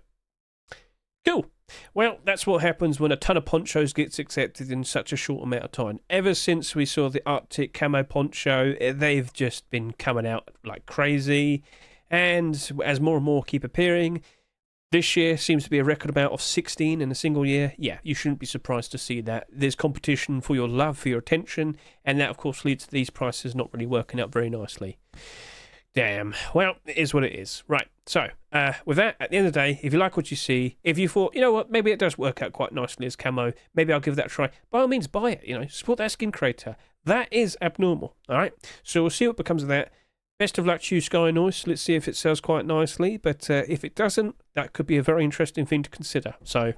Cool. Well, that's what happens when a ton of ponchos gets accepted in such a short amount of time. Ever since we saw the Arctic camo poncho, they've just been coming out like crazy. And as more and more keep appearing, this year seems to be a record amount of 16 in a single year. Yeah, you shouldn't be surprised to see that. There's competition for your love, for your attention, and that, of course, leads to these prices not really working out very nicely. Damn. Well, it is what it is. Right. So, with that, at the end of the day, if you like what you see, if you thought, you know what, maybe it does work out quite nicely as camo, maybe I'll give that a try, by all means, buy it, you know, support that skin creator. That is abnormal, all right? So we'll see what becomes of that. Best of luck to you, Sky Noise. Let's see if it sells quite nicely, but if it doesn't, that could be a very interesting thing to consider. So,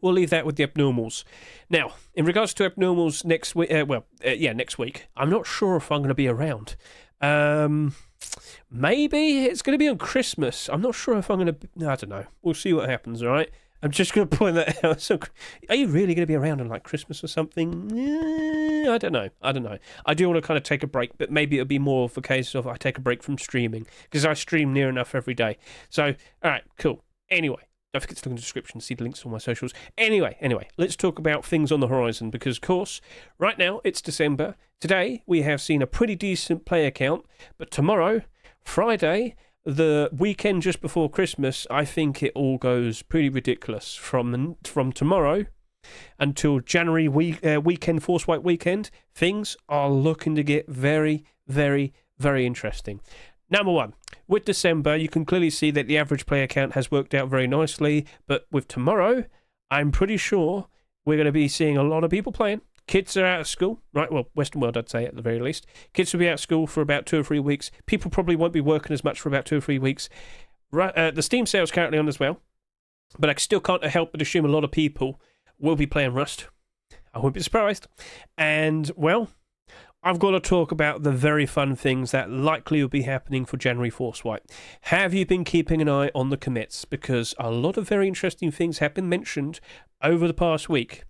we'll leave that with the abnormals. Now, in regards to abnormals next week, next week, I'm not sure if I'm going to be around. Maybe it's going to be on Christmas. I'm not sure if I'm going to. I don't know. We'll see what happens. All right. I'm just going to point that out. So, are you really going to be around on like Christmas or something? I don't know. I do want to kind of take a break, but maybe it'll be more of a case of I take a break from streaming because I stream near enough every day. So, all right, cool. Anyway. Don't forget to look in the description, see the links to all my socials. Anyway, let's talk about things on the horizon because, of course, right now it's December. Today we have seen a pretty decent player count, but tomorrow, Friday, the weekend just before Christmas, I think it all goes pretty ridiculous. From tomorrow until January weekend, Force White weekend, things are looking to get very, very, very interesting. Number one, with December, you can clearly see that the average player count has worked out very nicely, but with tomorrow, I'm pretty sure we're going to be seeing a lot of people playing. Kids are out of school, right? Well, Western world, I'd say, at the very least. Kids will be out of school for about 2 or 3 weeks. People probably won't be working as much for about 2 or 3 weeks. The Steam sale's currently on as well, but I still can't help but assume a lot of people will be playing Rust. I wouldn't be surprised. And, well, I've got to talk about the very fun things that likely will be happening for January Force White. Have you been keeping an eye on the commits? Because a lot of very interesting things have been mentioned over the past week.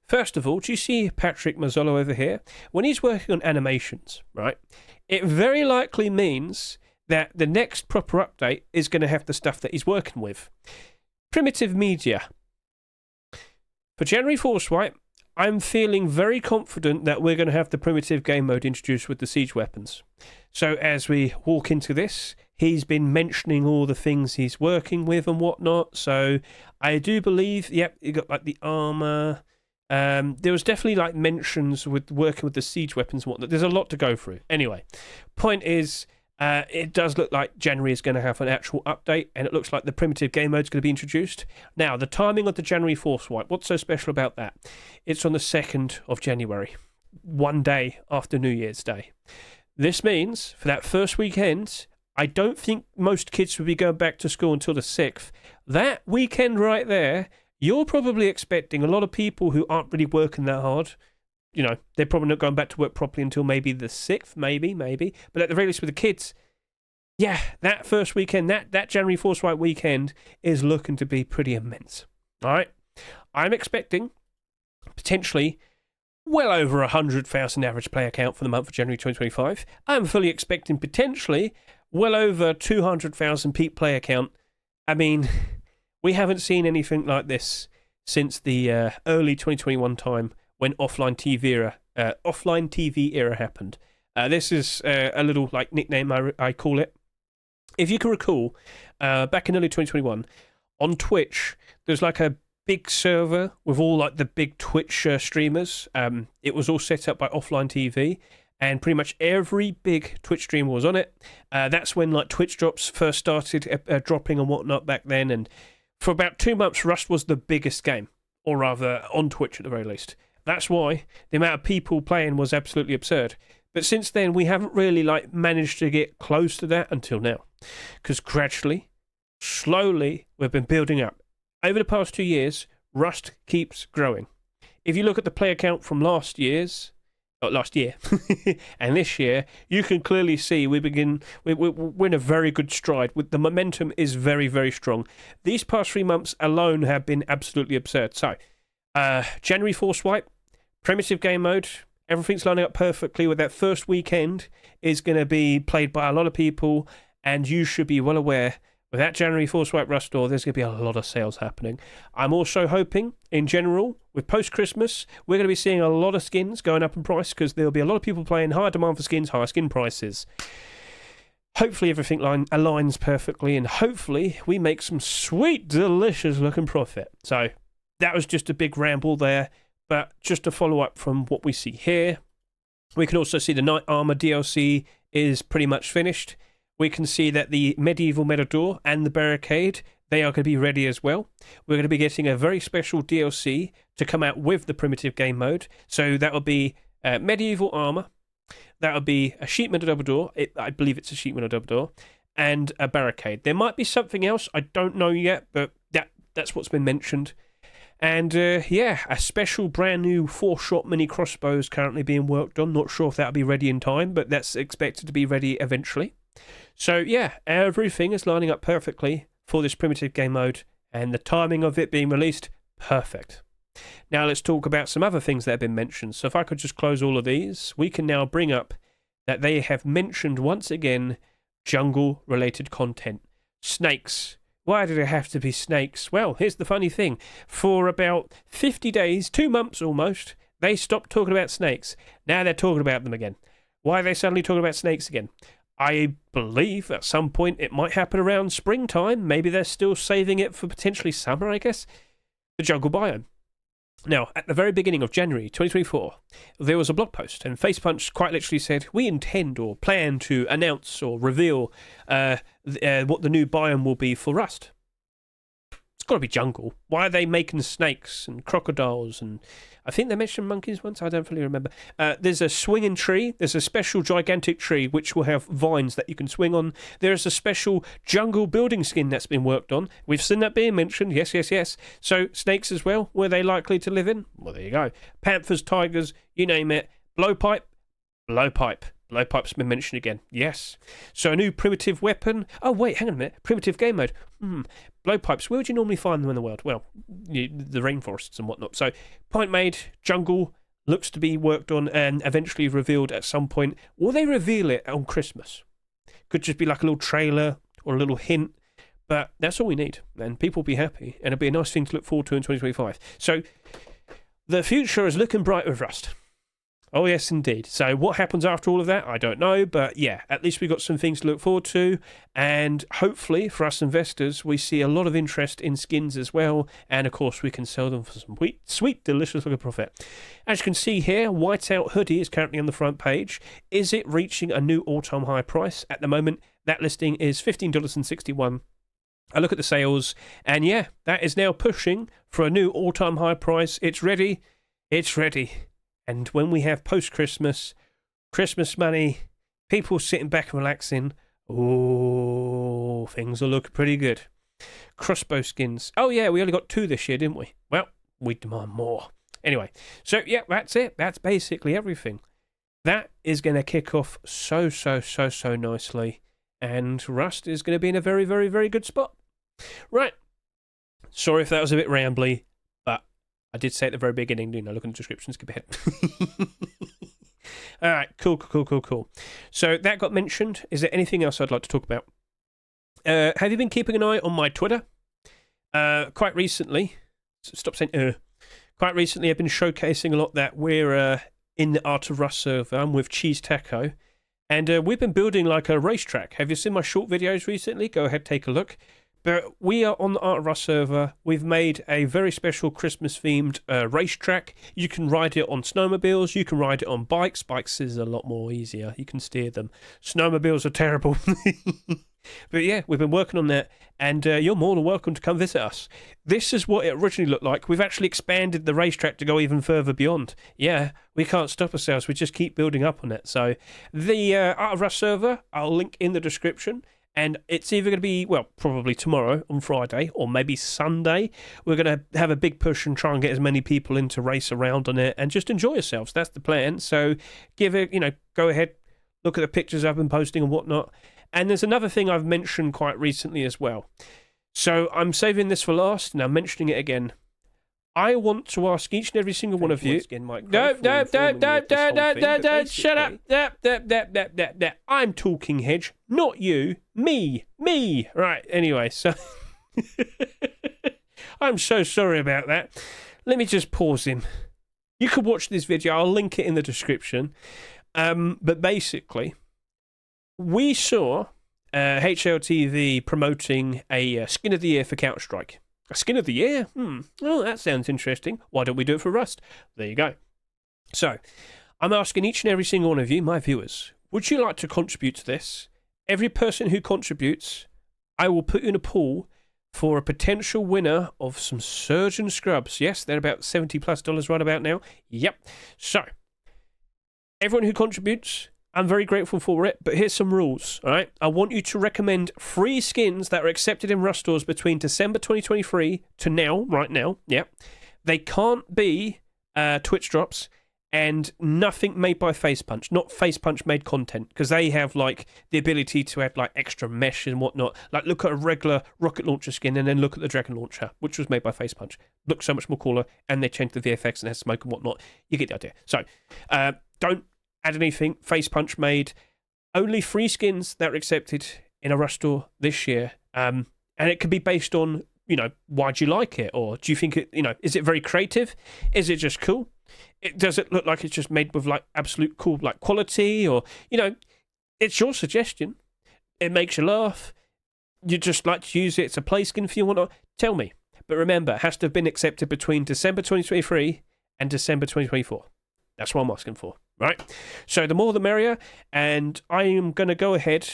First of all, do you see Patrick Mazzolo over here? When he's working on animations, right, it very likely means that the next proper update is going to have the stuff that he's working with. Primitive media. For January Force White, I'm feeling very confident that we're going to have the primitive game mode introduced with the siege weapons. So as we walk into this, he's been mentioning all the things he's working with and whatnot. So I do believe, yep, you got like the armor. There was definitely like mentions with working with the siege weapons and whatnot. There's a lot to go through. Anyway, point is, it does look like January is going to have an actual update, and it looks like the primitive game mode is going to be introduced. Now, the timing of the January Force White, what's so special about that? It's on the 2nd of January, 1 day after New Year's Day. This means, for that first weekend, I don't think most kids will be going back to school until the 6th. That weekend right there, you're probably expecting a lot of people who aren't really working that hard. You know, they're probably not going back to work properly until maybe the 6th, maybe. But at the very least with the kids, yeah, that first weekend, that January Force White weekend is looking to be pretty immense. All right? I'm expecting potentially well over 100,000 average player count for the month of January 2025. I'm fully expecting potentially well over 200,000 peak player count. I mean, we haven't seen anything like this since the early 2021 time when offline TV era happened. This is a little like nickname I call it. If you can recall, back in early 2021, on Twitch, there's like a big server with all like the big Twitch streamers. It was all set up by Offline TV, and pretty much every big Twitch streamer was on it. That's when like Twitch drops first started dropping and whatnot back then. And for about 2 months, Rust was the biggest game, or rather on Twitch at the very least. That's why the amount of people playing was absolutely absurd. But since then, we haven't really like managed to get close to that until now, because gradually, slowly, we've been building up. Over the past 2 years, Rust keeps growing. If you look at the player count from last year, and this year, you can clearly see we're in a very good stride. The momentum is very, very strong. These past 3 months alone have been absolutely absurd. So, January 4 swipe, primitive game mode, everything's lining up perfectly with that first weekend is going to be played by a lot of people, and you should be well aware with that January 4 swipe Rust store, there's going to be a lot of sales happening. I'm also hoping, in general, with post-Christmas, we're going to be seeing a lot of skins going up in price because there'll be a lot of people playing, higher demand for skins, higher skin prices. Hopefully everything aligns perfectly, and hopefully we make some sweet, delicious-looking profit. So that was just a big ramble there, but just to follow up from what we see here, we can also see the Knight Armor DLC is pretty much finished. We can see that the Medieval Matador and the Barricade, they are going to be ready as well. We're going to be getting a very special DLC to come out with the primitive game mode. So that will be Medieval Armor, that will be a Sheepman Double Door, I believe it's a Sheepman Double Door, and a Barricade. There might be something else, I don't know yet, but that's what's been mentioned. And a special brand new 4-shot mini crossbow is currently being worked on. Not sure if that'll be ready in time, but that's expected to be ready eventually. So yeah, everything is lining up perfectly for this primitive game mode, and the timing of it being released, perfect. Now let's talk about some other things that have been mentioned. So if I could just close all of these, we can now bring up that they have mentioned once again jungle-related content. Snakes. Why did it have to be snakes? Well, here's the funny thing. For about 50 days, 2 months almost, they stopped talking about snakes. Now they're talking about them again. Why are they suddenly talking about snakes again? I believe at some point it might happen around springtime. Maybe they're still saving it for potentially summer, I guess. The jungle biome. Now, at the very beginning of January 2024, there was a blog post, and Facepunch quite literally said, we intend or plan to announce or reveal what the new biome will be for Rust. It's got to be jungle. Why are they making snakes and crocodiles? And I think they mentioned monkeys once. I don't fully remember. There's a swinging tree. There's a special gigantic tree which will have vines that you can swing on. There's a special jungle building skin that's been worked on. We've seen that being mentioned. Yes. So snakes as well. Were they likely to live in? Well, there you go. Panthers, tigers, you name it. Blowpipe. Blowpipe's been mentioned again. Yes. So a new primitive weapon. Oh, wait, hang on a minute. Primitive game mode. Blowpipes. Where would you normally find them in the world? Well, the rainforests and whatnot. So point made, jungle, looks to be worked on and eventually revealed at some point. Will they reveal it on Christmas? Could just be like a little trailer or a little hint. But that's all we need. And people will be happy. And it'll be a nice thing to look forward to in 2025. So the future is looking bright with Rust. Oh, yes, indeed. So what happens after all of that, I don't know. But yeah, at least we've got some things to look forward to. And hopefully, for us investors, we see a lot of interest in skins as well. And of course, we can sell them for some sweet, delicious looking profit. As you can see here, Whiteout hoodie is currently on the front page. Is it reaching a new all-time high price? At the moment, that listing is $15.61. I look at the sales, and yeah, that is now pushing for a new all-time high price. It's ready. It's ready. And when we have post-Christmas, Christmas money, people sitting back and relaxing, oh, things will look pretty good. Crossbow skins. Oh, yeah, we only got 2 this year, didn't we? Well, we demand more. Anyway, so, yeah, that's it. That's basically everything. That is going to kick off so nicely. And Rust is going to be in a very, very, very good spot. Right. Sorry if that was a bit rambly. I did say at the very beginning, look in the description, skip ahead. All right, cool. So that got mentioned. Is there anything else I'd like to talk about? Have you been keeping an eye on my Twitter? Quite recently, stop saying quite recently I've been showcasing a lot that we're in the Art of Rust server. I'm with Cheese Taco, and we've been building like a racetrack. Have you seen my short videos recently? Go ahead, take a look. But we are on the Art of Rust server. We've made a very special Christmas-themed racetrack. You can ride it on snowmobiles. You can ride it on bikes. Bikes is a lot more easier. You can steer them. Snowmobiles are terrible. But yeah, we've been working on that, and you're more than welcome to come visit us. This is what it originally looked like. We've actually expanded the racetrack to go even further beyond. Yeah, we can't stop ourselves. We just keep building up on it. So the Art of Rust server, I'll link in the description. And it's either going to be, well, probably tomorrow on Friday or maybe Sunday. We're going to have a big push and try and get as many people in to race around on it and just enjoy yourselves. That's the plan. So give it, go ahead, look at the pictures I've been posting and whatnot. And there's another thing I've mentioned quite recently as well. So I'm saving this for last and I'm mentioning it again. I want to ask each and every single one of you. No, shut up. I'm talking, Hedge, not you. Me. Right, anyway, so. I'm so sorry about that. Let me just pause him. You could watch this video, I'll link it in the description. But basically, we saw HLTV promoting a skin of the year for Counter-Strike. A skin of the year? Oh, that sounds interesting. Why don't we do it for Rust? There you go. So, I'm asking each and every single one of you, my viewers, would you like to contribute to this? Every person who contributes, I will put you in a pool for a potential winner of some Surgeon Scrubs. Yes, they're about $70+ right about now. Yep. So, everyone who contributes, I'm very grateful for it, but here's some rules, all right? I want you to recommend 3 skins that are accepted in Rust stores between December 2023 to now, right now, yeah. They can't be Twitch drops and nothing made by Facepunch, not Facepunch made content, because they have, like, the ability to add, like, extra mesh and whatnot. Like, look at a regular rocket launcher skin and then look at the dragon launcher, which was made by Facepunch. Looks so much more cooler, and they changed the VFX and has smoke and whatnot. You get the idea. So, don't add anything Facepunch made. Only 3 skins that are accepted in a Rust store this year. And it could be based on, why do you like it? Or do you think it, is it very creative? Is it just cool? Does it look like it's just made with like absolute cool like quality? Or, it's your suggestion. It makes you laugh. You just like to use it. It's a play skin for you. Whatnot. Tell me. But remember, it has to have been accepted between December 2023 and December 2024. That's what I'm asking for, right? So the more the merrier, and I am going to go ahead.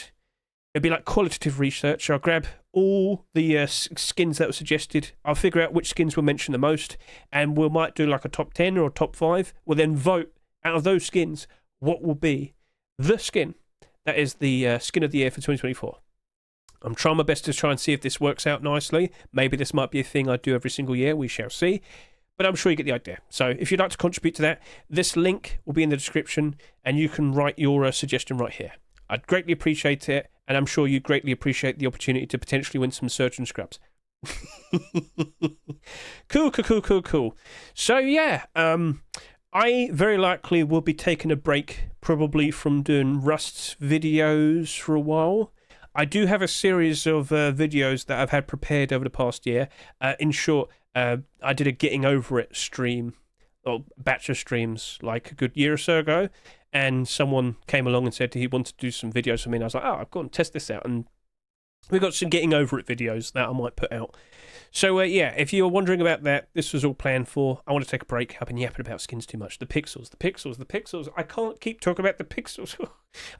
It'll be like qualitative research. I'll grab all the skins that were suggested. I'll figure out which skins will mention the most, and we might do like a top 10 or a top 5. We'll then vote out of those skins what will be the skin that is the skin of the year for 2024. I'm trying my best to try and see if this works out nicely. Maybe this might be a thing I do every single year. We shall see. But I'm sure you get the idea. So if you'd like to contribute to that, this link will be in the description and you can write your suggestion right here. I'd greatly appreciate it, and I'm sure you greatly appreciate the opportunity to potentially win some Surgeon Scrubs. Cool. So yeah, I very likely will be taking a break probably from doing Rust videos for a while. I do have a series of videos that I've had prepared over the past year. In short, I did a Getting Over It stream, or batch of streams, like a good year or so ago, and someone came along and said he wanted to do some videos for me, and I was like, oh, I've got to test this out, and we got some Getting Over It videos that I might put out. So, yeah, if you're wondering about that, this was all planned for. I want to take a break. I've been yapping about skins too much. The pixels. I can't keep talking about the pixels.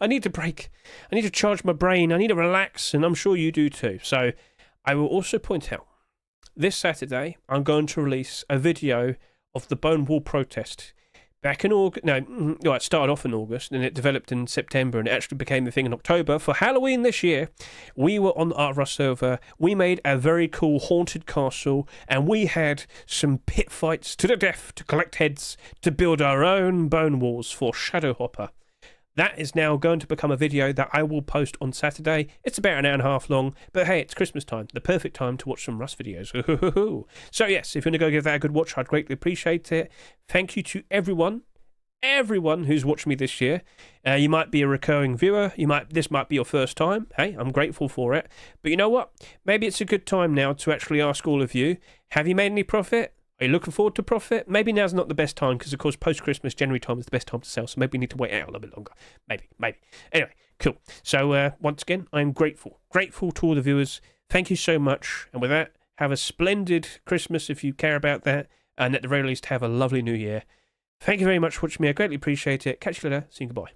I need to break. I need to charge my brain. I need to relax, and I'm sure you do too. So, I will also point out, this Saturday, I'm going to release a video of the Bone Wall protest. Back in August, it started off in August, and it developed in September, and it actually became the thing in October. For Halloween this year, we were on the Art of Rust server. We made a very cool haunted castle, and we had some pit fights to the death to collect heads to build our own bone walls for Shadowhopper. That is now going to become a video that I will post on Saturday. It's about an hour and a half long, but hey, it's Christmas time, the perfect time to watch some Rust videos. So yes, if you want to go give that a good watch, I'd greatly appreciate it. Thank you to everyone who's watched me this year. You might be a recurring viewer. This might be your first time. Hey, I'm grateful for it. But you know what? Maybe it's a good time now to actually ask all of you, have you made any profit? Are you looking forward to profit? Maybe now's not the best time because, of course, post-Christmas, January time is the best time to sell. So maybe we need to wait out a little bit longer. Maybe. Anyway, cool. So once again, I'm grateful to all the viewers. Thank you so much. And with that, have a splendid Christmas if you care about that. And at the very least, have a lovely new year. Thank you very much for watching me. I greatly appreciate it. Catch you later. See you. Goodbye.